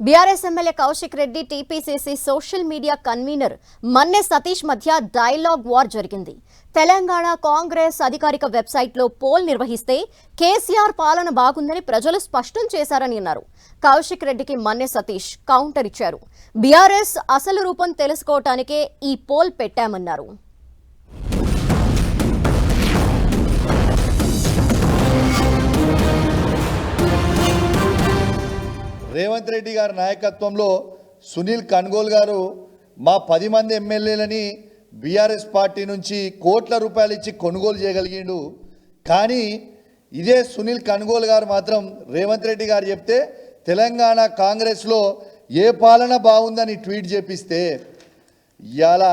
BRS MLA Kaushik Reddy TPCC social media convener Manne Satish మధ్య dialogue war జరిగింది. తెలంగాణ కాంగ్రెస్ అధికారిక వెబ్సైట్లో పోల్ నిర్వహిస్తే కేసీఆర్ పాలన బాగుందని ప్రజలు స్పష్టం చేశారని అన్నారు. కౌశిక్ రెడ్డికి మన్నె సతీష్ కౌంటర్ ఇచ్చారు. బీఆర్ఎస్ అసలు రూపం తెలుసుకోవటానికే ఈ పోల్ పెట్టామన్నారు. రేవంత్ రెడ్డి గారి నాయకత్వంలో సునీల్ కన్గోల్ గారు మా 10 మంది ఎమ్మెల్యేలని బీఆర్ఎస్ పార్టీ నుంచి కోట్ల రూపాయలు ఇచ్చి కొనుగోలు చేయగలిగిండు. కానీ ఇదే సునీల్ కన్గోల్ గారు మాత్రం రేవంత్ రెడ్డి గారు చెప్తే తెలంగాణ కాంగ్రెస్లో ఏ పాలన బాగుందని ట్వీట్ చేపిస్తే ఇవాళ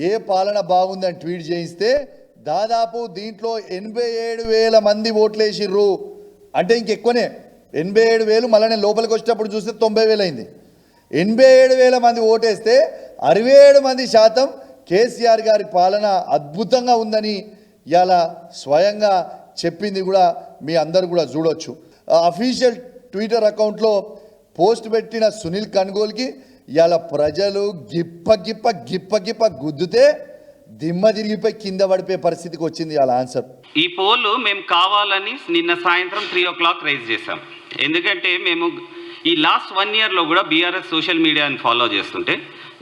ఏ పాలన బాగుందని ట్వీట్ చేయిస్తే దాదాపు దీంట్లో 87,000 మంది ఓట్లేసిర్రు. అంటే ఇంకెక్కువనే 87,000. మళ్ళీ నేను లోపలికి వచ్చేటప్పుడు చూస్తే 90,000 అయింది. 87,000 మంది ఓటేస్తే 67% కేసీఆర్ గారి పాలన అద్భుతంగా ఉందని ఇవాళ స్వయంగా చెప్పింది కూడా మీ అందరూ కూడా చూడొచ్చు. అఫీషియల్ ట్విట్టర్ అకౌంట్లో పోస్ట్ పెట్టిన సునీల్ కన్గోల్కి ఇవాళ ప్రజలు గిప్ప గుద్దుతే దిమ్మ తిరిగిపోయి కింద పడిపోయే పరిస్థితికి వచ్చింది ఇవాళ ఆన్సర్. ఈ పోల్ మేము కావాలని నిన్న సాయంత్రం 3 o'clock రైజ్ చేశాం. ఎందుకంటే మేము ఈ లాస్ట్ 1 yearలో కూడా బీఆర్ఎస్ సోషల్ మీడియాని ఫాలో చేస్తుంటే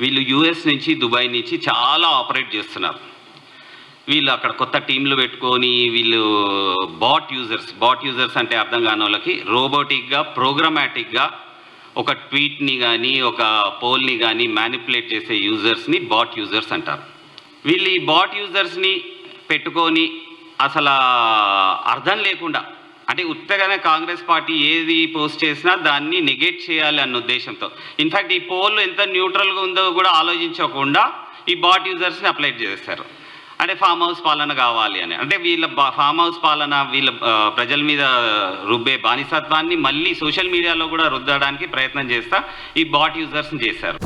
వీళ్ళు యూఎస్ నుంచి దుబాయ్ నుంచి చాలా ఆపరేట్ చేస్తున్నారు. వీళ్ళు అక్కడ కొత్త టీంలు పెట్టుకొని వీళ్ళు బాట్ యూజర్స్ అంటే అర్థం కాని వాళ్ళకి రోబోటిక్గా ప్రోగ్రామాటిక్గా ఒక ట్వీట్ని కానీ ఒక పోల్ని కానీ మ్యానిపులేట్ చేసే యూజర్స్ని బాట్ యూజర్స్ అంటారు. వీళ్ళు ఈ బాట్ యూజర్స్ని పెట్టుకొని అసలు అర్థం లేకుండా అంటే ఉత్తగానే కాంగ్రెస్ పార్టీ ఏది పోస్ట్ చేసినా దాన్ని నెగెట్ చేయాలి అన్న ఉద్దేశంతో ఇన్ఫ్యాక్ట్ ఈ పోల్ ఎంత న్యూట్రల్గా ఉందో కూడా ఆలోచించకుండా ఈ బాట్ యూజర్స్ని అప్లై చేస్తారు. అంటే ఫామ్ హౌస్ పాలన కావాలి అని, అంటే వీళ్ళ ఫామ్ హౌస్ పాలన వీళ్ళ ప్రజల మీద రుబ్బే బానిసత్వాన్ని మళ్ళీ సోషల్ మీడియాలో కూడా రుద్దడానికి ప్రయత్నం చేస్తా ఈ బాట్ యూజర్స్ని చేశారు.